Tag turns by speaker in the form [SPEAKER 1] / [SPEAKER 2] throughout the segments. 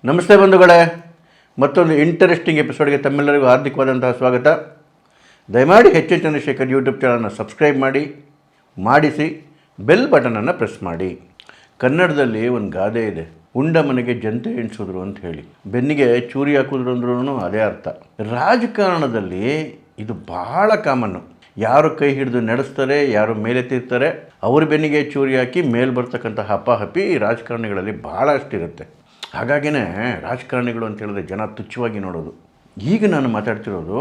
[SPEAKER 1] ನಮಸ್ತೆ ಬಂಧುಗಳೇ, ಮತ್ತೊಂದು ಇಂಟರೆಸ್ಟಿಂಗ್ ಎಪಿಸೋಡ್ಗೆ ತಮ್ಮೆಲ್ಲರಿಗೂ ಹಾರ್ದಿಕವಾದಂತಹ ಸ್ವಾಗತ. ದಯಮಾಡಿ ಹೆಚ್ಚು ಚಂದ್ರಶೇಖರ್ ಯೂಟ್ಯೂಬ್ ಚಾನಲ್ನ ಸಬ್ಸ್ಕ್ರೈಬ್ ಮಾಡಿಸಿ ಬೆಲ್ ಬಟನನ್ನು ಪ್ರೆಸ್ ಮಾಡಿ. ಕನ್ನಡದಲ್ಲಿ ಒಂದು ಗಾದೆ ಇದೆ, ಉಂಡ ಮನೆಗೆ ಜಂತೆ ಎಣಿಸಿದ್ರು ಅಂತ ಹೇಳಿ. ಬೆನ್ನಿಗೆ ಚೂರಿ ಹಾಕಿದ್ರು ಅಂದ್ರೂ ಅದೇ ಅರ್ಥ. ರಾಜಕಾರಣದಲ್ಲಿ ಇದು ಬಹಳ ಕಾಮನ್ನು. ಯಾರು ಕೈ ಹಿಡಿದು ನಡೆಸ್ತಾರೆ, ಯಾರು ಮೇಲೆತ್ತಿರ್ತಾರೆ, ಅವ್ರ ಬೆನ್ನಿಗೆ ಚೂರಿ ಹಾಕಿ ಮೇಲೆ ಬರ್ತಕ್ಕಂಥ ಹಪಾಹಪಿ ರಾಜಕಾರಣಿಗಳಲ್ಲಿ ಭಾಳಷ್ಟಿರುತ್ತೆ. ಹಾಗಾಗಿನೇ ರಾಜಕಾರಣಿಗಳು ಅಂತ ಹೇಳಿದ್ರೆ ಜನ ತುಚ್ಛವಾಗಿ ನೋಡೋದು. ಈಗ ನಾನು ಮಾತಾಡ್ತಿರೋದು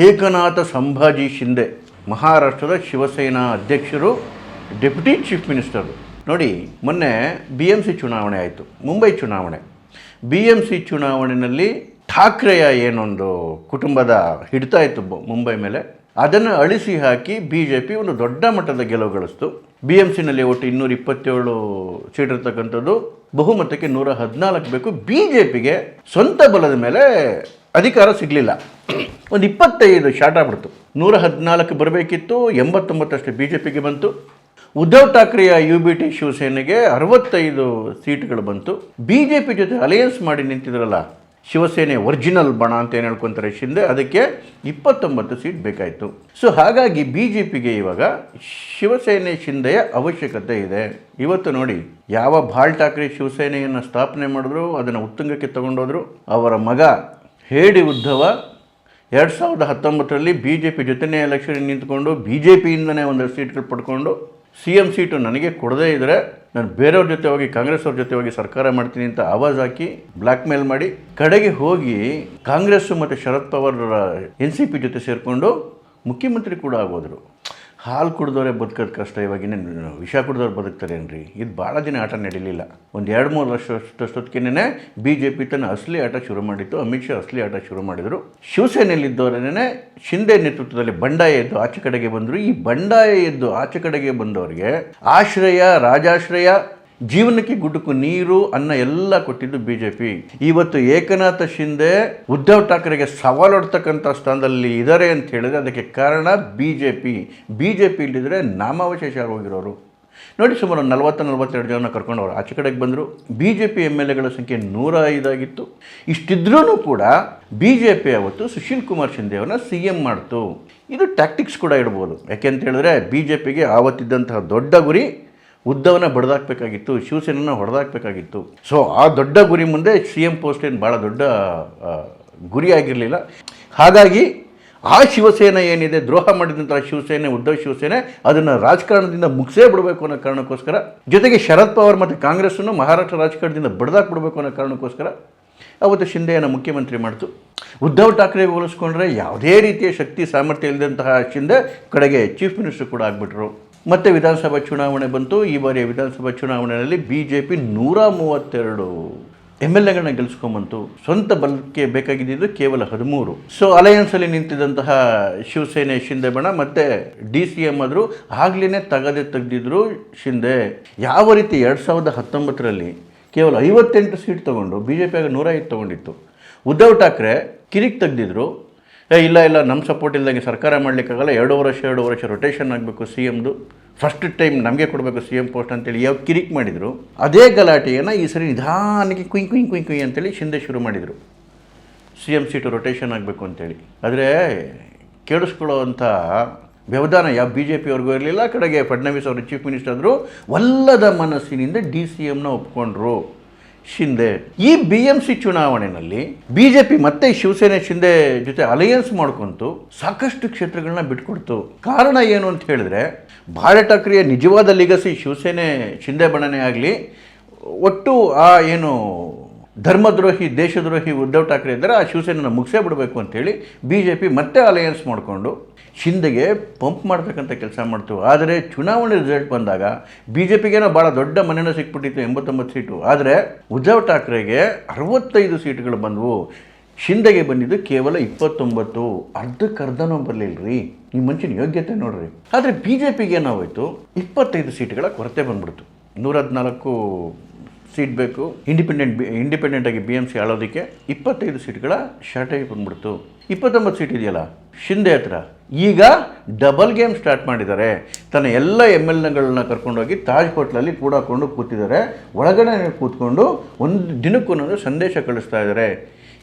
[SPEAKER 1] ಏಕನಾಥ ಸಂಭಾಜಿ ಶಿಂದೆ, ಮಹಾರಾಷ್ಟ್ರದ ಶಿವಸೇನಾ ಅಧ್ಯಕ್ಷರು, ಡೆಪ್ಯೂಟಿ ಚೀಫ್ ಮಿನಿಸ್ಟರು. ನೋಡಿ, ಮೊನ್ನೆ BMC ಚುನಾವಣೆ ಆಯಿತು, ಮುಂಬೈ ಚುನಾವಣೆ. BMC ಚುನಾವಣೆಯಲ್ಲಿ ಠಾಕ್ರೆಯ ಏನೊಂದು ಕುಟುಂಬದ ಹಿಡಿತಾ ಇತ್ತು ಮುಂಬೈ ಮೇಲೆ, ಅದನ್ನು ಅಳಿಸಿ ಹಾಕಿ BJP ಒಂದು ದೊಡ್ಡ ಮಟ್ಟದ ಗೆಲುವು ಗಳಿಸ್ತು. BMCನಲ್ಲಿ ಒಟ್ಟು 227 ಸೀಟ್ ಇರ್ತಕ್ಕಂಥದ್ದು, ಬಹುಮತಕ್ಕೆ 114 ಬೇಕು. BJPಗೆ ಸ್ವಂತ ಬಲದ ಮೇಲೆ ಅಧಿಕಾರ ಸಿಗಲಿಲ್ಲ, ಒಂದು 25 ಶಾರ್ಟ್ ಆಗ್ಬಿಡ್ತು. 114 ಬರಬೇಕಿತ್ತು, 89 BJPಗೆ ಬಂತು. ಉದ್ಧವ್ ಠಾಕ್ರೆಯ UBT ಶಿವಸೇನೆಗೆ 65 ಸೀಟ್ಗಳು ಬಂತು. BJP ಜೊತೆ ಅಲಯನ್ಸ್ ಮಾಡಿ ನಿಂತಿದ್ರಲ್ಲ ಶಿವಸೇನೆ ಒರಿಜಿನಲ್ ಬಣ ಅಂತ ಏನು ಹೇಳ್ಕೊತಾರೆ ಶಿಂದೆ, ಅದಕ್ಕೆ 29 ಸೀಟ್ ಬೇಕಾಯಿತು. ಸೊ ಹಾಗಾಗಿ BJPಗೆ ಇವಾಗ ಶಿವಸೇನೆ ಶಿಂದೆಯ ಅವಶ್ಯಕತೆ ಇದೆ. ಇವತ್ತು ನೋಡಿ, ಯಾವ ಬಾಳ್ ಠಾಕ್ರೆ ಶಿವಸೇನೆಯನ್ನು ಸ್ಥಾಪನೆ ಮಾಡಿದ್ರು, ಅದನ್ನು ಉತ್ತುಂಗಕ್ಕೆ ತಗೊಂಡೋದ್ರು. ಅವರ ಮಗ ಹೇಡಿ ಉದ್ಧವ 2019ರಲ್ಲಿ BJP ಜೊತೆನೇ ಎಲೆಕ್ಷನ್ ನಿಂತ್ಕೊಂಡು BJPಯಿಂದನೇ ಒಂದಷ್ಟು ಸೀಟ್ಗಳು ಪಡ್ಕೊಂಡು, CM ಸೀಟು ನನಗೆ ಕೊಡದೇ ಇದ್ದರೆ ನಾನು ಬೇರೆಯವ್ರ ಜೊತೆ ಹೋಗಿ, ಕಾಂಗ್ರೆಸ್ ಅವ್ರ ಜೊತೆ ಹೋಗಿ ಸರ್ಕಾರ ಮಾಡ್ತೀನಿ ಅಂತ ಆವಾಜ್ ಹಾಕಿ ಬ್ಲ್ಯಾಕ್ ಮೇಲ್ ಮಾಡಿ, ಕಡೆಗೆ ಹೋಗಿ ಕಾಂಗ್ರೆಸ್ಸು ಮತ್ತು ಶರದ್ ಪವಾರ್ NCP ಜೊತೆ ಸೇರಿಕೊಂಡು ಮುಖ್ಯಮಂತ್ರಿ ಕೂಡ ಆಗೋದ್ರು. ಹಾಲು ಕುಡಿದವರೇ ಬದುಕೋದು ಕಷ್ಟ, ಇವಾಗಿನ ವಿಷ ಕುಡಿದವ್ರು ಬದುಕ್ತಾರೇನ್ರಿ? ಇದು ಭಾಳ ದಿನ ಆಟ ನಡೀಲಿಲ್ಲ. ಒಂದು 2-3 ವರ್ಷದಷ್ಟೊತ್ತಿಗೆ BJP ತನ್ನ ಅಸಲಿ ಆಟ ಶುರು ಮಾಡಿತ್ತು. ಅಮಿತ್ ಶಾ ಅಸಲಿ ಆಟ ಶುರು ಮಾಡಿದರು. ಶಿವಸೇನೆಯಲ್ಲಿದ್ದವರೇ ಶಿಂದೆ ನೇತೃತ್ವದಲ್ಲಿ ಬಂಡಾಯ ಎದ್ದು ಆಚೆ ಕಡೆಗೆ ಬಂದರು. ಈ ಬಂಡಾಯ ಎದ್ದು ಆಚೆ ಕಡೆಗೆ ಬಂದವರಿಗೆ ಆಶ್ರಯ, ರಾಜಾಶ್ರಯ, ಜೀವನಕ್ಕೆ ಗುಡುಕು ನೀರು, ಅನ್ನ ಎಲ್ಲ ಕೊಟ್ಟಿದ್ದು BJP. ಇವತ್ತು ಏಕನಾಥ ಶಿಂದೆ ಉದ್ಧವ್ ಠಾಕ್ರೆಗೆ ಸವಾಲೊಡ್ತಕ್ಕಂಥ ಸ್ಥಾನದಲ್ಲಿ ಇದ್ದಾರೆ ಅಂತ ಹೇಳಿದ್ರೆ ಅದಕ್ಕೆ ಕಾರಣ BJP ಇಲ್ಲಿದ್ರೆ ನಾಮಾವಶೇಷ ಹೋಗಿರೋರು. ನೋಡಿ, ಸುಮಾರು 40-42 ಜನ ಕರ್ಕೊಂಡವರು ಆಚೆ ಕಡೆಗೆ ಬಂದರು. BJP MLAಗಳ ಸಂಖ್ಯೆ 105 ಆಗಿತ್ತು. ಇಷ್ಟಿದ್ರೂ ಕೂಡ BJP ಅವತ್ತು ಸುಶೀಲ್ ಕುಮಾರ್ ಶಿಂದೆ ಅವ್ರನ್ನ CM ಮಾಡ್ತು. ಇದು ಟ್ಯಾಕ್ಟಿಕ್ಸ್ ಕೂಡ ಇಡ್ಬೋದು. ಯಾಕೆಂತ ಹೇಳಿದ್ರೆ BJPಗೆ ಆವತ್ತಿದ್ದಂತಹ ದೊಡ್ಡ ಗುರಿ ಉದ್ಧವನ ಬಡ್ದಾಕಬೇಕಾಗಿತ್ತು, ಶಿವಸೇನೆನ ಹೊಡೆದಾಕಬೇಕಾಗಿತ್ತು. ಸೊ ಆ ದೊಡ್ಡ ಗುರಿ ಮುಂದೆ CM ಪೋಸ್ಟ್ ಏನು ಭಾಳ ದೊಡ್ಡ ಗುರಿ ಆಗಿರಲಿಲ್ಲ. ಹಾಗಾಗಿ ಆ ಶಿವಸೇನೆ ಏನಿದೆ, ದ್ರೋಹ ಮಾಡಿದಂಥ ಶಿವಸೇನೆ, ಉದ್ಧವ್ ಶಿವಸೇನೆ, ಅದನ್ನು ರಾಜಕಾರಣದಿಂದ ಮುಗಿಸೇ ಬಿಡಬೇಕು ಅನ್ನೋ ಕಾರಣಕ್ಕೋಸ್ಕರ, ಜೊತೆಗೆ ಶರದ್ ಪವಾರ್ ಮತ್ತು ಕಾಂಗ್ರೆಸ್ಸನ್ನು ಮಹಾರಾಷ್ಟ್ರ ರಾಜಕಾರಣದಿಂದ ಬಡ್ದಾಕ್ಬಿಡ್ಬೇಕು ಅನ್ನೋ ಕಾರಣಕ್ಕೋಸ್ಕರ ಅವತ್ತು ಶಿಂದೆಯನ್ನು ಮುಖ್ಯಮಂತ್ರಿ ಮಾಡ್ತು. ಉದ್ಧವ್ ಠಾಕ್ರೆಗೆ ಹೋಲಿಸ್ಕೊಂಡ್ರೆ ಯಾವುದೇ ರೀತಿಯ ಶಕ್ತಿ ಸಾಮರ್ಥ್ಯ ಇಲ್ಲದಂತಹ ಶಿಂದೆ ಕಡೆಗೆ ಚೀಫ್ ಮಿನಿಸ್ಟರ್ ಕೂಡ ಆಗಿಬಿಟ್ರು. ಮತ್ತು ವಿಧಾನಸಭಾ ಚುನಾವಣೆ ಬಂತು. ಈ ಬಾರಿಯ ವಿಧಾನಸಭಾ ಚುನಾವಣೆಯಲ್ಲಿ BJP 132 MLAಗಳನ್ನ ಗೆಲ್ಲಿಸ್ಕೊಂಬಂತು. ಸ್ವಂತ ಬಲಕ್ಕೆ ಬೇಕಾಗಿದ್ದು ಕೇವಲ 13. ಸೊ ಅಲಯನ್ಸಲ್ಲಿ ನಿಂತಿದ್ದಂತಹ ಶಿವಸೇನೆ ಶಿಂದೆ ಬಣ ಮತ್ತು DCM ಆದರೂ ಆಗ್ಲೇ ತೆಗೆದಿದ್ರು ಶಿಂದೆ. ಯಾವ ರೀತಿ 2019ರಲ್ಲಿ ಕೇವಲ 58 ಸೀಟ್ ತೊಗೊಂಡು BJP ಆಗ 105 ತೊಗೊಂಡಿತ್ತು. ಉದ್ಧವ್ ಠಾಕ್ರೆ ಕಿರಿಕ್ ತೆಗೆದಿದ್ರು, ಇಲ್ಲ ನಮ್ಮ ಸಪೋರ್ಟ್ ಇಲ್ದಂಗೆ ಸರ್ಕಾರ ಮಾಡಲಿಕ್ಕಾಗಲ್ಲ, 2 ವರ್ಷ ರೊಟೇಷನ್ ಆಗಬೇಕು CMದು, ಫಸ್ಟ್ ಟೈಮ್ ನಮಗೆ ಕೊಡಬೇಕು CM ಪೋಸ್ಟ್ ಅಂತೇಳಿ ಯಾವ ಕಿರಿಕ್ ಮಾಡಿದರು. ಅದೇ ಗಲಾಟೆಯನ್ನು ಈ ಸರಿ ನಿಧಾನಕ್ಕೆ ಕುಯ್ ಅಂತೇಳಿ ಶಿಂದೆ ಶುರು ಮಾಡಿದರು. CM ಸೀಟು ರೊಟೇಷನ್ ಆಗಬೇಕು ಅಂತೇಳಿ. ಆದರೆ ಕೇಳಿಸ್ಕೊಳ್ಳೋವಂಥ ವ್ಯವಧಾನ ಯಾವ BJP ಅವ್ರಿಗೂ ಇರಲಿಲ್ಲ. ಕಡೆಗೆ ಫಡ್ನವೀಸ್ ಅವರು ಚೀಫ್ ಮಿನಿಸ್ಟರ್ ಆದರು. ಒಲ್ಲದ ಮನಸ್ಸಿನಿಂದ DCMನ ಒಪ್ಕೊಂಡ್ರು ಶಿಂದೆ. ಈ BMC ಚುನಾವಣೆಯಲ್ಲಿ BJP ಮತ್ತೆ ಶಿವಸೇನೆ ಶಿಂದೆ ಜೊತೆ ಅಲಯನ್ಸ್ ಮಾಡ್ಕೊಂತು ಸಾಕಷ್ಟು ಕ್ಷೇತ್ರಗಳನ್ನ ಬಿಟ್ಕೊಡ್ತು. ಕಾರಣ ಏನು ಅಂತ ಹೇಳಿದ್ರೆ, ಬಾಳ್ ಠಾಕ್ರೆಯ ನಿಜವಾದ ಲಿಗಸಿ ಶಿವಸೇನೆ ಶಿಂದೆ ಬಣನೇ ಆಗಲಿ, ಒಟ್ಟು ಆ ಏನು ಧರ್ಮದ್ರೋಹಿ, ದೇಶದ್ರೋಹಿ ಉದ್ಧವ್ ಠಾಕ್ರೆ ಇದ್ದರೆ ಆ ಶಿವಸೇನೆನ ಮುಗಿಸೇ ಬಿಡಬೇಕು ಅಂತೇಳಿ BJP ಮತ್ತೆ ಅಲಯನ್ಸ್ ಮಾಡಿಕೊಂಡು ಶಿಂದೆಗೆ ಪಂಪ್ ಮಾಡ್ತಕ್ಕಂಥ ಕೆಲಸ ಮಾಡ್ತು. ಆದರೆ ಚುನಾವಣೆ ರಿಸಲ್ಟ್ ಬಂದಾಗ BJPಗೇನೋ ಭಾಳ ದೊಡ್ಡ ಮನೆಯೂ ಸಿಕ್ಬಿಟ್ಟಿತ್ತು, 89 ಸೀಟು. ಆದರೆ ಉದ್ಧವ್ ಠಾಕ್ರೆಗೆ 65 ಸೀಟುಗಳು ಬಂದವು, ಶಿಂದೆಗೆ ಬಂದಿದ್ದು ಕೇವಲ 29. ಅರ್ಧಕ್ಕರ್ಧನೂ ಬರಲಿಲ್ಲ ರೀ. ಈ ಮನುಷ್ಯನ ಯೋಗ್ಯತೆ ನೋಡ್ರಿ. ಆದರೆ BJPಗೆ ಏನಾಗೋಯ್ತು, 25 ಸೀಟುಗಳ ಕೊರತೆ ಬಂದ್ಬಿಡ್ತು. 114 ಸೀಟ್ ಬೇಕು. ಇಂಡಿಪೆಂಡೆಂಟಾಗಿ BMC ಆಳೋದಕ್ಕೆ 25 ಸೀಟ್ಗಳ ಶಾರ್ಟೇಜ್ ಬಂದ್ಬಿಡ್ತು. 29 ಸೀಟ್ ಇದೆಯಲ್ಲ ಶಿಂದೆ ಹತ್ರ. ಈಗ ಡಬಲ್ ಗೇಮ್ ಸ್ಟಾರ್ಟ್ ಮಾಡಿದ್ದಾರೆ. ತನ್ನ ಎಲ್ಲ MLAಗಳನ್ನ ಕರ್ಕೊಂಡೋಗಿ ತಾಜ್ ಹೋಟ್ಲಲ್ಲಿ ಕೂಡಾಕೊಂಡು ಕೂತಿದ್ದಾರೆ. ಒಳಗಡೆ ಕೂತ್ಕೊಂಡು ಒಂದು ದಿನಕ್ಕೊಂದೊಂದು ಸಂದೇಶ ಕಳಿಸ್ತಾ ಇದ್ದಾರೆ.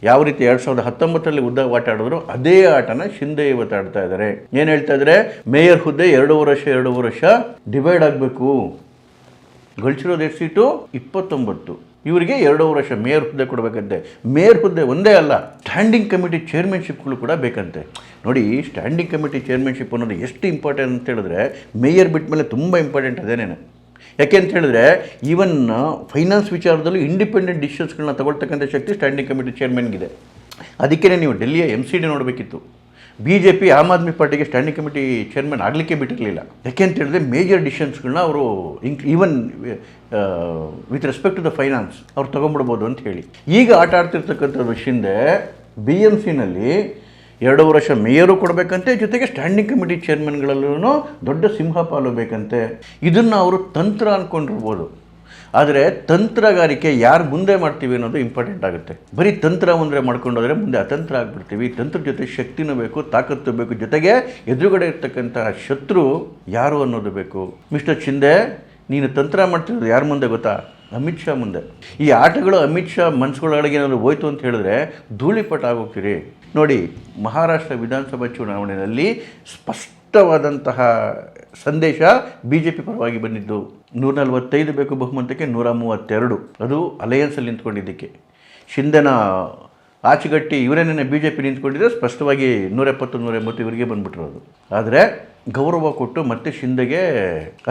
[SPEAKER 1] ಯಾವ ರೀತಿ 2019 ಉದ್ದ ಆಟ ಆಡಿದ್ರು ಅದೇ ಆಟನ ಶಿಂದೆ ಇವತ್ತು ಆಡ್ತಾ ಇದ್ದಾರೆ. ಏನು ಹೇಳ್ತಾ ಇದ್ದಾರೆ? ಮೇಯರ್ ಹುದ್ದೆ 2 ವರ್ಷ ಡಿವೈಡ್ ಆಗಬೇಕು. ಗಳಿಸಿರೋದು ಎಷ್ಟು ಸೀಟು? 29. ಇವರಿಗೆ 2 ವರ್ಷ ಮೇಯರ್ ಹುದ್ದೆ ಕೊಡಬೇಕಂತೆ. ಮೇಯರ್ ಹುದ್ದೆ ಒಂದೇ ಅಲ್ಲ, ಸ್ಟ್ಯಾಂಡಿಂಗ್ ಕಮಿಟಿ ಚೇರ್ಮನ್ಶಿಪ್ಗಳು ಕೂಡ ಬೇಕಂತೆ. ನೋಡಿ, ಸ್ಟ್ಯಾಂಡಿಂಗ್ ಕಮಿಟಿ ಚೇರ್ಮನ್ಶಿಪ್ ಅನ್ನೋದು ಎಷ್ಟು ಇಂಪಾರ್ಟೆಂಟ್ ಅಂತ ಹೇಳಿದ್ರೆ ಮೇಯರ್ ಬಿಟ್ಟ ಮೇಲೆ ತುಂಬ ಇಂಪಾರ್ಟೆಂಟ್ ಅದೇನೇನು. ಯಾಕೆ ಅಂತ ಹೇಳಿದ್ರೆ ಈವನ್ ಫೈನಾನ್ಸ್ ವಿಚಾರದಲ್ಲೂ ಇಂಡಿಪೆಂಡೆಂಟ್ ಡಿಸಿಷನ್ಸ್ಗಳನ್ನ ತಗೊಳ್ತಕ್ಕಂಥ ಶಕ್ತಿ ಸ್ಟ್ಯಾಂಡಿಂಗ್ ಕಮಿಟಿ ಚೇರ್ಮನ್ಗಿದೆ. ಅದಕ್ಕೇ ನೀವು ಡೆಲ್ಲಿಯ MCD ನೋಡಬೇಕಿತ್ತು. BJP ಆಮ್ ಆದ್ಮಿ ಪಾರ್ಟಿಗೆ ಸ್ಟ್ಯಾಂಡಿಂಗ್ ಕಮಿಟಿ ಚೇರ್ಮನ್ ಆಗಲಿಕ್ಕೆ ಬಿಟ್ಟಿರಲಿಲ್ಲ. ಯಾಕೆ ಅಂತ ಹೇಳಿದ್ರೆ ಮೇಜರ್ ಡಿಸಿಷನ್ಸ್ಗಳನ್ನ ಅವರು even with respect to the finance ಅವ್ರು ತೊಗೊಂಡ್ಬಿಡ್ಬೋದು ಅಂತ ಹೇಳಿ. ಈಗ ಆಟ ಆಡ್ತಿರ್ತಕ್ಕಂಥದ್ದು ಶಿಂದೆ BMCನಲ್ಲಿ 2 ವರ್ಷ ಮೇಯರು ಕೊಡಬೇಕಂತೆ, ಜೊತೆಗೆ ಸ್ಟ್ಯಾಂಡಿಂಗ್ ಕಮಿಟಿ ಚೇರ್ಮನ್ಗಳಲ್ಲೂ ದೊಡ್ಡ ಸಿಂಹಪಾಲು ಬೇಕಂತೆ. ಇದನ್ನು ಅವರು ತಂತ್ರ ಅಂದ್ಕೊಂಡಿರ್ಬೋದು. ಆದರೆ ತಂತ್ರಗಾರಿಕೆ ಯಾರು ಮುಂದೆ ಮಾಡ್ತೀವಿ ಅನ್ನೋದು ಇಂಪಾರ್ಟೆಂಟ್ ಆಗುತ್ತೆ. ಬರೀ ತಂತ್ರ ಮುಂದೆ ಮಾಡ್ಕೊಂಡೋದ್ರೆ ಮುಂದೆ ಅತಂತ್ರ ಆಗಿಬಿಡ್ತೀವಿ. ತಂತ್ರ ಜೊತೆ ಶಕ್ತಿನೂ ಬೇಕು, ತಾಕತ್ತು ಬೇಕು, ಜೊತೆಗೆ ಎದುರುಗಡೆ ಇರ್ತಕ್ಕಂತಹ ಶತ್ರು ಯಾರು ಅನ್ನೋದು ಬೇಕು. ಮಿಸ್ಟರ್ ಶಿಂದೆ, ನೀನು ತಂತ್ರ ಮಾಡ್ತಿರೋದು ಯಾರ ಮುಂದೆ ಗೊತ್ತಾ? ಅಮಿತ್ ಶಾ ಮುಂದೆ. ಈ ಆಟಗಳು ಅಮಿತ್ ಶಾ ಮನಸ್ಸುಗಳೊಳಗೆ ಏನಾದರೂ ಹೋಯ್ತು ಅಂತ ಹೇಳಿದ್ರೆ ಧೂಳಿಪಟ ಆಗೋಗ್ತೀರಿ. ನೋಡಿ, ಮಹಾರಾಷ್ಟ್ರ ವಿಧಾನಸಭಾ ಚುನಾವಣೆಯಲ್ಲಿ ಸ್ಪಷ್ಟವಾದಂತಹ ಸಂದೇಶ BJP ಪರವಾಗಿ ಬಂದಿದ್ದು. 145 ಬೇಕು ಬಹುಮತಕ್ಕೆ 132. ಅದು ಅಲಯನ್ಸಲ್ಲಿ ನಿಂತ್ಕೊಂಡಿದ್ದಕ್ಕೆ. ಶಿಂದೆನ ಆಚೆಗಟ್ಟಿ ಇವರೇನೇ BJP ನಿಂತ್ಕೊಂಡಿದ್ರೆ ಸ್ಪಷ್ಟವಾಗಿ 170, 180 ಇವರಿಗೆ ಬಂದುಬಿಟ್ಟಿರೋದು. ಆದರೆ ಗೌರವ ಕೊಟ್ಟು ಮತ್ತೆ ಶಿಂದೆಗೆ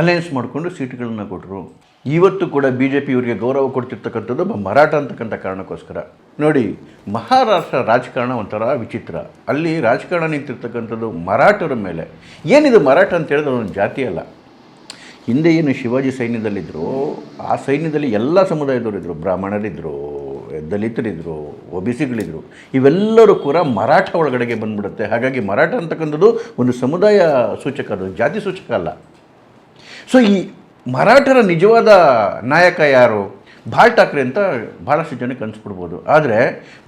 [SPEAKER 1] ಅಲಯನ್ಸ್ ಮಾಡಿಕೊಂಡು ಸೀಟ್ಗಳನ್ನು ಕೊಟ್ಟರು. ಇವತ್ತು ಕೂಡ BJP ಇವರಿಗೆ ಗೌರವ ಕೊಡ್ತಿರ್ತಕ್ಕಂಥದ್ದು ಮರಾಠ ಅಂತಕ್ಕಂಥ ಕಾರಣಕ್ಕೋಸ್ಕರ. ನೋಡಿ, ಮಹಾರಾಷ್ಟ್ರ ರಾಜಕಾರಣ ಒಂಥರ ವಿಚಿತ್ರ. ಅಲ್ಲಿ ರಾಜಕಾರಣ ನಿಂತಿರ್ತಕ್ಕಂಥದ್ದು ಮರಾಠರ ಮೇಲೆ. ಏನಿದು ಮರಾಠ ಅಂತ ಹೇಳಿದ್ರೆ ಅದೊಂದು ಜಾತಿ ಅಲ್ಲ. ಹಿಂದೆ ಏನು ಶಿವಾಜಿ ಸೈನ್ಯದಲ್ಲಿದ್ದರು, ಆ ಸೈನ್ಯದಲ್ಲಿ ಎಲ್ಲ ಸಮುದಾಯದವರಿದ್ದರು. ಬ್ರಾಹ್ಮಣರಿದ್ದರು, ದಲಿತರಿದ್ದರು, OBCಗಳಿದ್ದರು. ಇವೆಲ್ಲರೂ ಕೂಡ ಮರಾಠ ಒಳಗಡೆಗೆ ಬಂದ್ಬಿಡುತ್ತೆ. ಹಾಗಾಗಿ ಮರಾಠ ಅಂತಕ್ಕಂಥದ್ದು ಒಂದು ಸಮುದಾಯ ಸೂಚಕ, ಅದು ಜಾತಿ ಸೂಚಕ ಅಲ್ಲ. ಸೊ ಈ ಮರಾಠರ ನಿಜವಾದ ನಾಯಕ ಯಾರು? ಬಾಳ್ ಠಾಕ್ರೆ ಅಂತ ಭಾಳಷ್ಟು ಜನಕ್ಕೆ ಅನಿಸ್ಬಿಡ್ಬೋದು. ಆದರೆ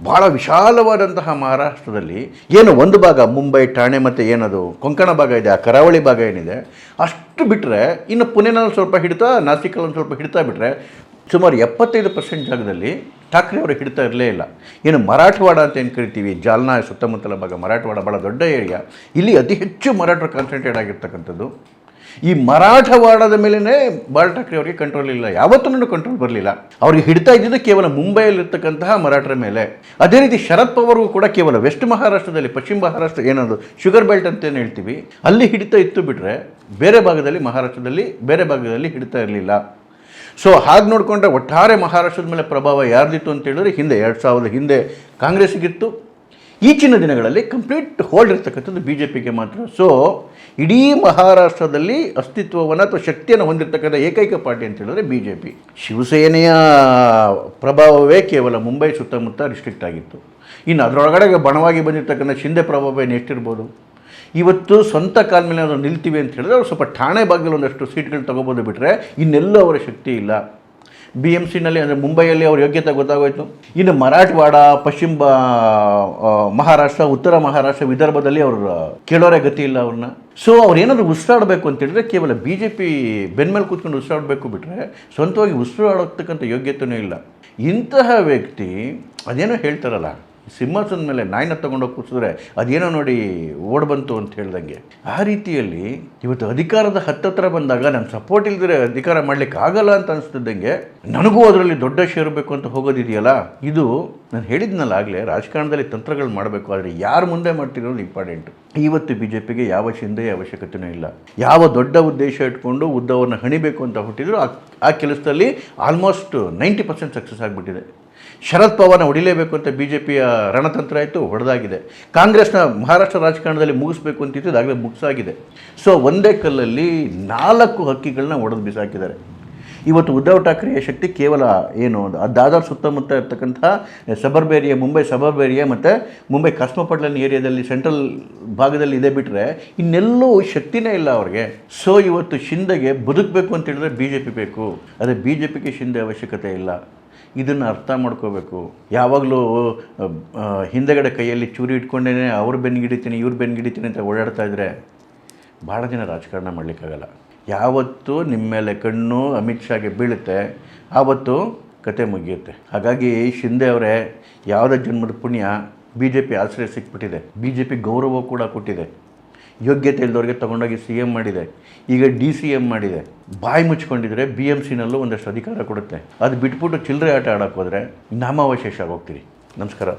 [SPEAKER 1] ಭಾಳ ವಿಶಾಲವಾದಂತಹ ಮಹಾರಾಷ್ಟ್ರದಲ್ಲಿ ಏನು ಒಂದು ಭಾಗ ಮುಂಬೈ, ಠಾಣೆ ಮತ್ತು ಏನದು ಕೊಂಕಣ ಭಾಗ ಇದೆ, ಆ ಕರಾವಳಿ ಭಾಗ ಏನಿದೆ ಅಷ್ಟು ಬಿಟ್ಟರೆ, ಇನ್ನು ಪುಣೆನಲ್ಲಿ ಸ್ವಲ್ಪ ಹಿಡಿತಾ, ನಾಸಿಕಲ್ಲಿ ಸ್ವಲ್ಪ ಹಿಡಿತಾ ಬಿಟ್ಟರೆ ಸುಮಾರು 75% ಜಾಗದಲ್ಲಿ ಠಾಕ್ರೆ ಅವರು ಹಿಡಿತಾ ಇರಲೇ ಇಲ್ಲ. ಏನು ಮರಾಠವಾಡ ಅಂತ ಏನು ಕರಿತೀವಿ, ಜಾಲ್ನಾ ಸುತ್ತಮುತ್ತಲ ಭಾಗ ಮರಾಠವಾಡ ಭಾಳ ದೊಡ್ಡ ಏರಿಯಾ. ಇಲ್ಲಿ ಅತಿ ಹೆಚ್ಚು ಮರಾಠರು ಕಾನ್ಸಂಟ್ರೇಟ್ ಆಗಿರ್ತಕ್ಕಂಥದ್ದು. ಈ ಮರಾಠವಾಡದ ಮೇಲೇ ಬಾಳ್ ಠಾಕ್ರೆ ಅವರಿಗೆ ಕಂಟ್ರೋಲ್ ಇಲ್ಲ, ಯಾವತ್ತೂ ಕಂಟ್ರೋಲ್ ಬರಲಿಲ್ಲ. ಅವ್ರಿಗೆ ಹಿಡ್ತಾ ಇದ್ದಿದ್ದು ಕೇವಲ ಮುಂಬೈಯಲ್ಲಿರ್ತಕ್ಕಂತಹ ಮರಾಠರ ಮೇಲೆ. ಅದೇ ರೀತಿ ಶರದ್ ಪವಾರ್ಗೂ ಕೂಡ ಕೇವಲ ವೆಸ್ಟ್ ಮಹಾರಾಷ್ಟ್ರದಲ್ಲಿ, ಪಶ್ಚಿಮ ಮಹಾರಾಷ್ಟ್ರ ಏನದು ಶುಗರ್ ಬೆಲ್ಟ್ ಅಂತೇನು ಹೇಳ್ತೀವಿ, ಅಲ್ಲಿ ಹಿಡಿತಾ ಇತ್ತು ಬಿಟ್ಟರೆ ಬೇರೆ ಭಾಗದಲ್ಲಿ, ಮಹಾರಾಷ್ಟ್ರದಲ್ಲಿ ಬೇರೆ ಭಾಗದಲ್ಲಿ ಹಿಡಿತಾ ಇರಲಿಲ್ಲ. ಸೊ ಹಾಗೆ ನೋಡಿಕೊಂಡ್ರೆ ಒಟ್ಟಾರೆ ಮಹಾರಾಷ್ಟ್ರದ ಮೇಲೆ ಪ್ರಭಾವ ಯಾರ್ದಿತ್ತು ಅಂತ ಹೇಳಿದ್ರೆ ಹಿಂದೆ 2000 ಹಿಂದೆ ಕಾಂಗ್ರೆಸ್ಸಿಗಿತ್ತು. ಈಚಿನ ದಿನಗಳಲ್ಲಿ ಕಂಪ್ಲೀಟ್ ಹೋಲ್ಡ್ ಇರ್ತಕ್ಕಂಥದ್ದು BJPಗೆ ಮಾತ್ರ. ಸೊ ಇಡೀ ಮಹಾರಾಷ್ಟ್ರದಲ್ಲಿ ಅಸ್ತಿತ್ವವನ್ನು ಅಥವಾ ಶಕ್ತಿಯನ್ನು ಹೊಂದಿರತಕ್ಕಂಥ ಏಕೈಕ ಪಾರ್ಟಿ ಅಂತ ಹೇಳಿದ್ರೆ BJP. ಶಿವಸೇನೆಯ ಪ್ರಭಾವವೇ ಕೇವಲ ಮುಂಬೈ ಸುತ್ತಮುತ್ತ ರಿಸ್ಟ್ರಿಕ್ಟ್ ಆಗಿತ್ತು. ಇನ್ನು ಅದರೊಳಗಡೆ ಬಣವಾಗಿ ಬಂದಿರತಕ್ಕಂಥ ಶಿಂದೆ ಪ್ರಭಾವ ಏನು ಎಷ್ಟಿರ್ಬೋದು? ಇವತ್ತು ಸ್ವಂತ ಕಾಲ ಮೇಲೆ ನಾವು ನಿಲ್ತೀವಿ ಅಂತ ಹೇಳಿದ್ರೆ ಅವ್ರು ಸ್ವಲ್ಪ ಠಾಣೆ ಭಾಗದಲ್ಲಿ ಒಂದಷ್ಟು ಸೀಟ್ಗಳು ತೊಗೋಬೋದು ಬಿಟ್ಟರೆ ಇನ್ನೆಲ್ಲೂ ಅವರ ಶಕ್ತಿ ಇಲ್ಲ. BMCನಲ್ಲಿ ಅಂದರೆ ಮುಂಬೈಯಲ್ಲಿ ಅವ್ರ ಯೋಗ್ಯತೆ ಗೊತ್ತಾಗೋಯ್ತು. ಇನ್ನು ಮರಾಠವಾಡ, ಪಶ್ಚಿಮ ಮಹಾರಾಷ್ಟ್ರ, ಉತ್ತರ ಮಹಾರಾಷ್ಟ್ರ, ವಿದರ್ಭದಲ್ಲಿ ಅವರು ಕೇಳೋರೇ ಗತಿ ಇಲ್ಲ ಅವ್ರನ್ನ. ಸೊ ಅವ್ರು ಏನಾದರೂ ಉಸಿರಾಡಬೇಕು ಅಂತೇಳಿದ್ರೆ ಕೇವಲ BJP ಬೆನ್ಮೇಲೆ ಕೂತ್ಕೊಂಡು ಉಸಿರಾಡಬೇಕು ಬಿಟ್ಟರೆ ಸ್ವಂತವಾಗಿ ಉಸಿರಾಡತಕ್ಕಂಥ ಯೋಗ್ಯತೆಯೂ ಇಲ್ಲ. ಇಂತಹ ವ್ಯಕ್ತಿ ಅದೇನೋ ಹೇಳ್ತಾರಲ್ಲ, ಸಿಂಹಾಸನದ ಮೇಲೆ ನಾಯಿನ ತೊಗೊಂಡೋಗಿ ಕೂರಿಸಿದ್ರೆ ಅದೇನೋ ನೋಡಿ ಓಡ್ಬಂತು ಅಂತ ಹೇಳ್ದಂಗೆ, ಆ ರೀತಿಯಲ್ಲಿ ಇವತ್ತು ಅಧಿಕಾರದ ಹತ್ತತ್ರ ಬಂದಾಗ ನಾನು ಸಪೋರ್ಟ್ ಇಲ್ದಿರೆ ಅಧಿಕಾರ ಮಾಡಲಿಕ್ಕೆ ಆಗಲ್ಲ ಅಂತ ಅನಿಸ್ತಿದ್ದಂಗೆ ನನಗೂ ಅದರಲ್ಲಿ ದೊಡ್ಡ ಶೇರು ಬೇಕು ಅಂತ ಹೋಗೋದಿದೆಯಲ್ಲ, ಇದು ನಾನು ಹೇಳಿದ್ನಲ್ಲ ಆಗಲೇ, ರಾಜಕಾರಣದಲ್ಲಿ ತಂತ್ರಗಳು ಮಾಡಬೇಕು, ಆದರೆ ಯಾರು ಮುಂದೆ ಮಾಡ್ತಿರೋದು ಇಂಪಾರ್ಟೆಂಟು. ಇವತ್ತು BJPಗೆ ಯಾವ ಶಿಂದೆಯ ಅವಶ್ಯಕತೆಯೂ ಇಲ್ಲ. ಯಾವ ದೊಡ್ಡ ಉದ್ದೇಶ ಇಟ್ಕೊಂಡು ಉದ್ದವನ್ನ ಹಣಿಬೇಕು ಅಂತ ಹುಟ್ಟಿದ್ರು ಆ ಕೆಲಸದಲ್ಲಿ ಆಲ್ಮೋಸ್ಟ್ 90% ಸಕ್ಸಸ್ ಆಗಿಬಿಟ್ಟಿದೆ. ಶರದ್ ಪವಾರ್ನ ಹೊಡಿಲೇಬೇಕು ಅಂತ BJPಯ ರಣತಂತ್ರ ಆಯಿತು, ಹೊಡೆದಾಗಿದೆ. ಕಾಂಗ್ರೆಸ್ನ ಮಹಾರಾಷ್ಟ್ರ ರಾಜಕಾರಣದಲ್ಲಿ ಮುಗಿಸ್ಬೇಕು ಅಂತಿತ್ತು, ಅದಾಗಲೇ ಮುಗಿಸಾಗಿದೆ. ಸೊ ಒಂದೇ ಕಲ್ಲಲ್ಲಿ 4 ಹಕ್ಕಿಗಳನ್ನ ಹೊಡೆದು ಬಿಸಾಕಿದ್ದಾರೆ. ಇವತ್ತು ಉದ್ಧವ್ ಠಾಕ್ರೆಯ ಶಕ್ತಿ ಕೇವಲ ಏನು ದಾದರ್ ಸುತ್ತಮುತ್ತ ಇರ್ತಕ್ಕಂಥ suburb area, Mumbai suburb area ಮತ್ತು ಮುಂಬೈ ಕಾಸ್ಮೋಪಾಲಿಟನ್ ಏರಿಯಾದಲ್ಲಿ ಸೆಂಟ್ರಲ್ ಭಾಗದಲ್ಲಿ ಇದೆ ಬಿಟ್ಟರೆ ಇನ್ನೆಲ್ಲೂ ಶಕ್ತಿನೇ ಇಲ್ಲ ಅವ್ರಿಗೆ. ಸೊ ಇವತ್ತು ಶಿಂದೆಗೆ ಬದುಕಬೇಕು ಅಂತ ಹೇಳಿದ್ರೆ ಬಿ ಜೆ ಪಿ ಬೇಕು. ಅದೇ ಬಿ ಜೆ ಪಿಗೆ ಶಿಂದೆ ಅವಶ್ಯಕತೆ ಇಲ್ಲ. ಇದನ್ನು ಅರ್ಥ ಮಾಡ್ಕೋಬೇಕು. ಯಾವಾಗಲೂ ಹಿಂದೆಗಡೆ ಕೈಯಲ್ಲಿ ಚೂರಿ ಇಟ್ಕೊಂಡೇ ಅವ್ರು ಬೆನ್ಗಿಡಿತೀನಿ ಇವ್ರು ಬೆನ್ಗಿಡಿತೀನಿ ಅಂತ ಓಡಾಡ್ತಾ ಇದ್ದರೆ ಭಾಳ ದಿನ ರಾಜಕಾರಣ ಮಾಡಲಿಕ್ಕಾಗಲ್ಲ. ಯಾವತ್ತು ನಿಮ್ಮ ಮೇಲೆ ಕಣ್ಣು ಅಮಿತ್ ಶಾಗೆ ಬೀಳುತ್ತೆ ಆವತ್ತು ಕತೆ ಮುಗಿಯುತ್ತೆ. ಹಾಗಾಗಿ ಶಿಂದೆ ಅವರೇ, ಯಾವುದೇ ಜನ್ಮದ ಪುಣ್ಯ ಬಿ ಜೆ ಪಿ ಆಶ್ರಯ ಸಿಕ್ಬಿಟ್ಟಿದೆ. ಬಿ ಜೆ ಪಿ ಗೌರವ ಕೂಡ ಕೊಟ್ಟಿದೆ. ಯೋಗ್ಯತೆ ಇಲ್ಲದವ್ರಿಗೆ ತೊಗೊಂಡೋಗಿ ಸಿ ಎಮ್ ಮಾಡಿದೆ, ಈಗ ಡಿ ಸಿ ಎಮ್ ಮಾಡಿದೆ. ಬಾಯಿ ಮುಚ್ಕೊಂಡಿದ್ರೆ ಬಿ ಎಮ್ ಸಿನಲ್ಲೂ ಒಂದಷ್ಟು ಅಧಿಕಾರ ಕೊಡುತ್ತೆ. ಅದು ಬಿಟ್ಬಿಟ್ಟು ಚಿಲ್ಲರೆ ಆಟ ಆಡೋಕ್ಕೆ ಹೋದರೆ ನಾಮಾವಶೇಷ ಆಗೋಗ್ತೀರಿ. ನಮಸ್ಕಾರ.